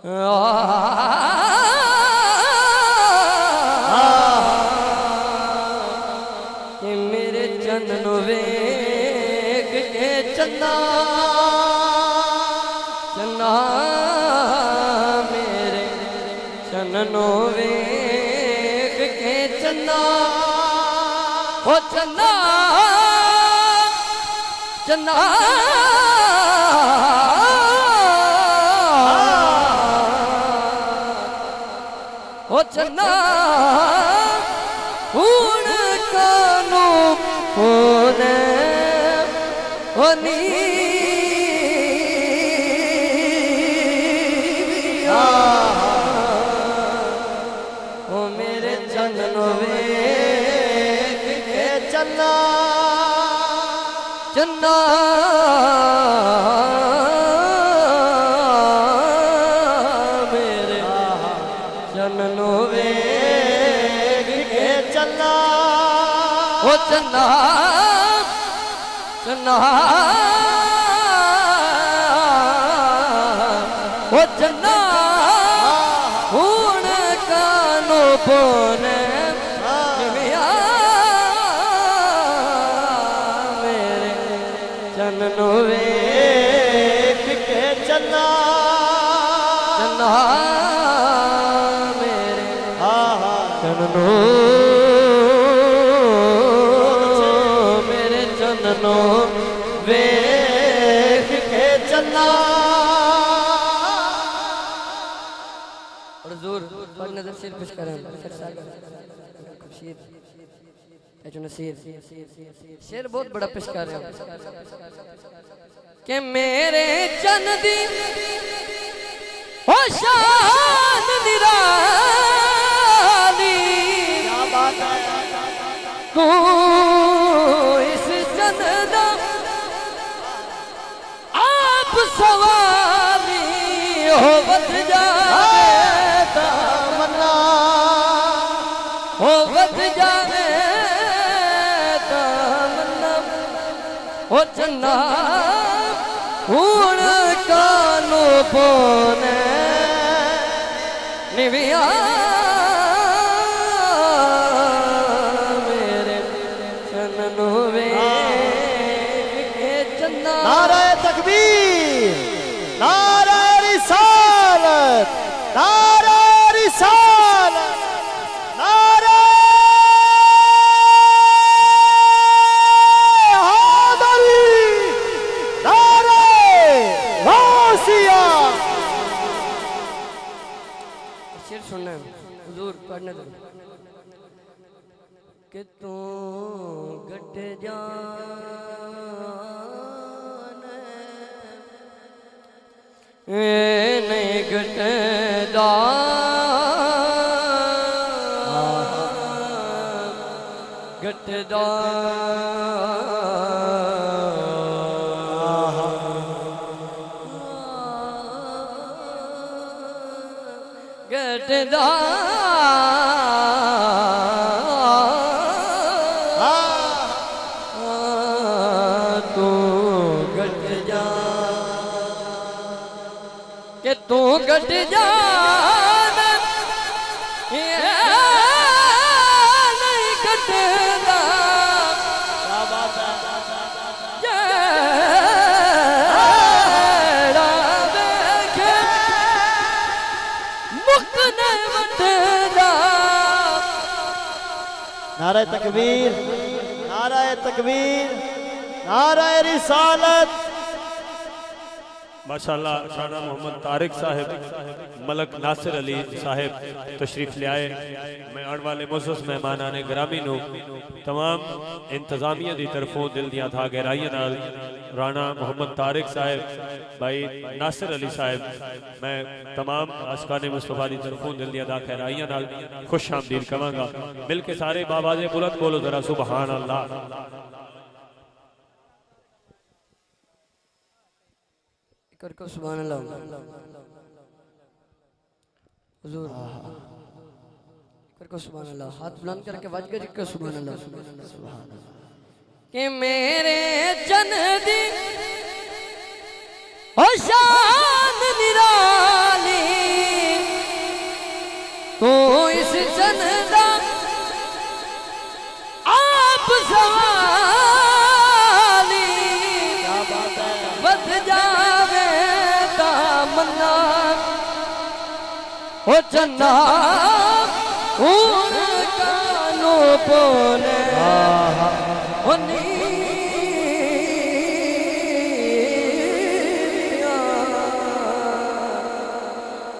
कि मेरे चन्न वेख के चन्ना चन्ना मेरे चन्न वेख के चन्ना ओ चन्ना चन्ना ओ चन्ना हुण कानू होने होनी ओ मेरे चन्न वेख के चन्ना चन्ना मेरे चन्न वेख के चन्ना ओ चन्ना चन्ना ओ चन्ना हुण कानो पोने मेरे चन्न वेख के चन्ना चन्ना मेरे चन्नो मेरे चन्नो वेख के चन्ना और जोर पर नजर सिर पेश करें शेर बहुत बड़ा पेश कर रहे हो कि मेरे चन्न दी हो शान निराली तू इस चन्द आप सवाली हो बच जाए तमन्ना हो बच जाए तमन्ना हो चन्ना हुण कानू पोने निविया मेरे चन्नो वेख के चन्ना नारे तकबीर नारे रिसालत नारे रिसालत नारे हैदरी नारे गौसिया शेर सुनना हुजूर पढ़ने दो कि तू गट जान नहीं गटदा गटदा गटदा तू गट जा के तू गट जा नहीं गटदा क्या बात है जेड़ा देखे मुक्त न वटदा नारे तकबीर नारे तकबीर नारे रिसालत माशाल्लाह शाना मोहम्मद तारिक साहिब मलक नासिर अली साहिब तशरीफ ले आए। मैं आने वाले मुअज़्ज़ज़ मेहमान आने ग्रामी नो तमाम इंतजामिया की तरफों दिल दिया था गहराइयां नाल राणा मोहम्मद तारिक साहिब भाई नासिर अली साहिब मैं तमाम आशकाने मुस्तफा की तरफों दिल दिया था गहराइयां नाल खुश आमदीद कहांगा। मिल के सारे बाबाजे बुलंद बोलो जरा सुबहान अल्लाह। करको सुभान अल्लाह हुजूर करको सुभान अल्लाह हाथ बुलंद करके आवाज करके सुभान अल्लाह कि मेरे जन्नती ओ शान निराली खुशहाली क्या बात है बद जावे दामना हो चन्ना कानो बोले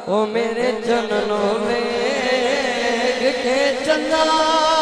ओ मेरे जननों में के चंदा